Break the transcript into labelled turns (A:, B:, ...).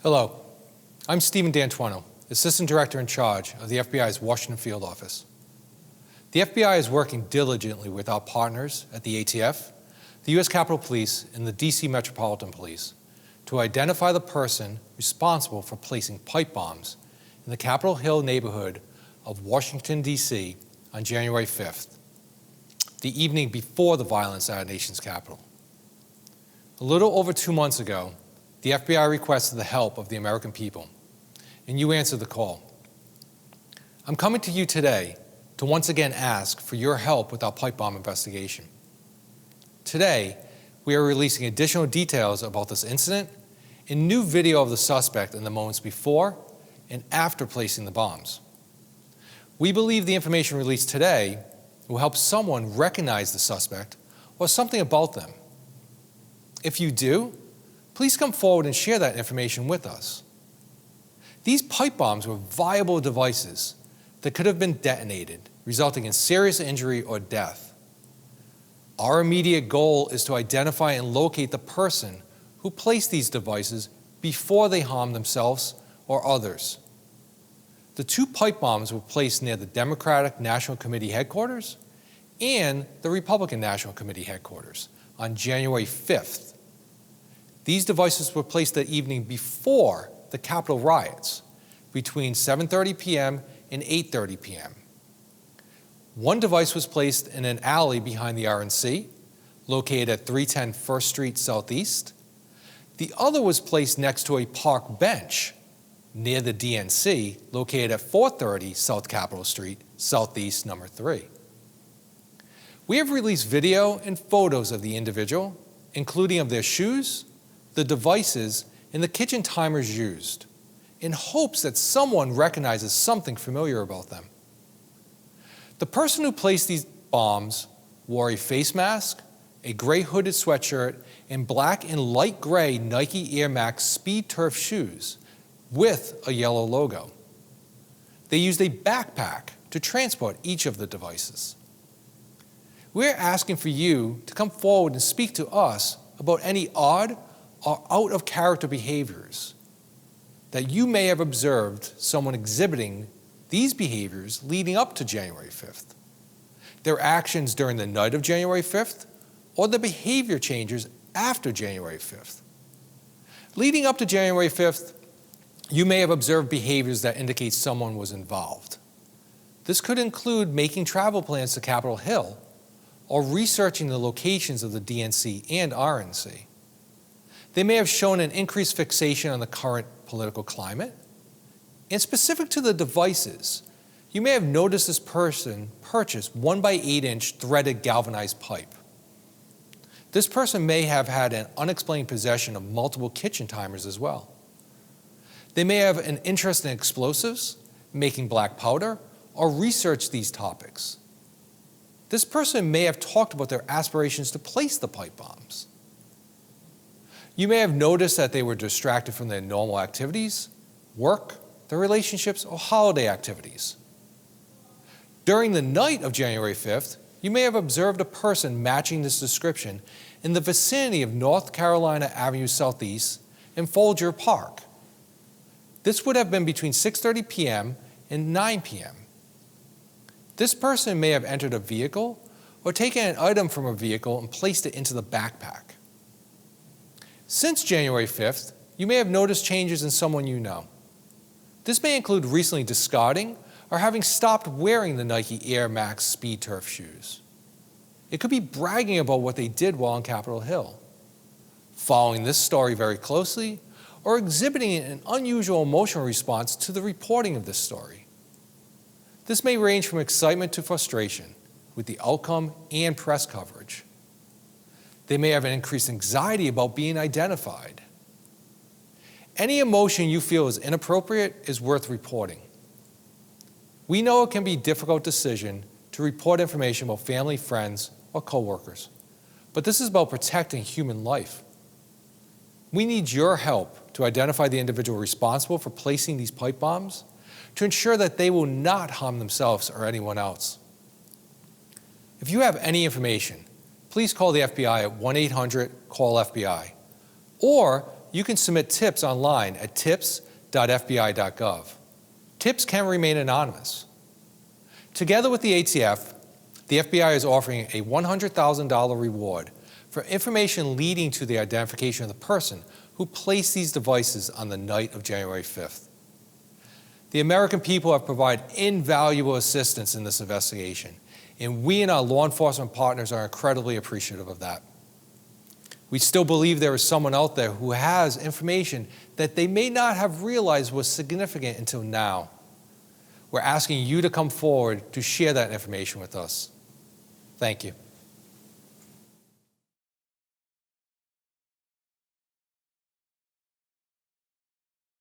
A: Hello, I'm Stephen D'Antuono, Assistant Director in charge of the FBI's Washington Field Office. The FBI is working diligently with our partners at the ATF, the U.S. Capitol Police, and the D.C. Metropolitan Police to identify the person responsible for placing pipe bombs in the Capitol Hill neighborhood of Washington, D.C. on January 5th, the evening before the violence at our nation's capital. A little over 2 months ago, the FBI requested the help of the American people, and you answered the call. I'm coming to you today to once again ask for your help with our pipe bomb investigation. Today, we are releasing additional details about this incident and new video of the suspect in the moments before and after placing the bombs. We believe the information released today will help someone recognize the suspect or something about them. If you do, please come forward and share that information with us. These pipe bombs were viable devices that could have been detonated, resulting in serious injury or death. Our immediate goal is to identify and locate the person who placed these devices before they harmed themselves or others. The 2 pipe bombs were placed near the Democratic National Committee headquarters and the Republican National Committee headquarters on January 5th. These devices were placed the evening before the Capitol riots, between 7:30 p.m. and 8:30 p.m. One device was placed in an alley behind the RNC, located at 310 First Street Southeast. The other was placed next to a park bench near the DNC, located at 430 South Capitol Street, Southeast number 3. We have released video and photos of the individual, including of their shoes, the devices, and the kitchen timers used, in hopes that someone recognizes something familiar about them. The person who placed these bombs wore a face mask, a gray hooded sweatshirt, and black and light gray Nike Air Max Speed Turf shoes with a yellow logo. They used a backpack to transport each of the devices. We're asking for you to come forward and speak to us about any odd or out-of-character behaviors that you may have observed someone exhibiting these behaviors leading up to January 5th. Their actions during the night of January 5th or the behavior changes after January 5th. Leading up to January 5th, you may have observed behaviors that indicate someone was involved. This could include making travel plans to Capitol Hill or researching the locations of the DNC and RNC. They may have shown an increased fixation on the current political climate. And specific to the devices, you may have noticed this person purchase 1x8-inch threaded galvanized pipe. This person may have had an unexplained possession of multiple kitchen timers as well. They may have an interest in explosives, making black powder, or research these topics. This person may have talked about their aspirations to place the pipe bombs. You may have noticed that they were distracted from their normal activities, work, their relationships, or holiday activities. During the night of January 5th, you may have observed a person matching this description in the vicinity of North Carolina Avenue Southeast and Folger Park. This would have been between 6:30 p.m. and 9 p.m. This person may have entered a vehicle or taken an item from a vehicle and placed it into the backpack. Since January 5th, you may have noticed changes in someone you know. This may include recently discarding or having stopped wearing the Nike Air Max Speed Turf shoes. It could be bragging about what they did while on Capitol Hill, following this story very closely, or exhibiting an unusual emotional response to the reporting of this story. This may range from excitement to frustration with the outcome and press coverage. They may have an increased anxiety about being identified. Any emotion you feel is inappropriate is worth reporting. We know it can be a difficult decision to report information about family, friends, or coworkers, but this is about protecting human life. We need your help to identify the individual responsible for placing these pipe bombs to ensure that they will not harm themselves or anyone else. If you have any information, please call the FBI at 1-800-CALL-FBI, or you can submit tips online at tips.fbi.gov. Tips can remain anonymous. Together with the ATF, the FBI is offering a $100,000 reward for information leading to the identification of the person who placed these devices on the night of January 5th. The American people have provided invaluable assistance in this investigation, and we and our law enforcement partners are incredibly appreciative of that. We still believe there is someone out there who has information that they may not have realized was significant until now. We're asking you to come forward to share that information with us. Thank you.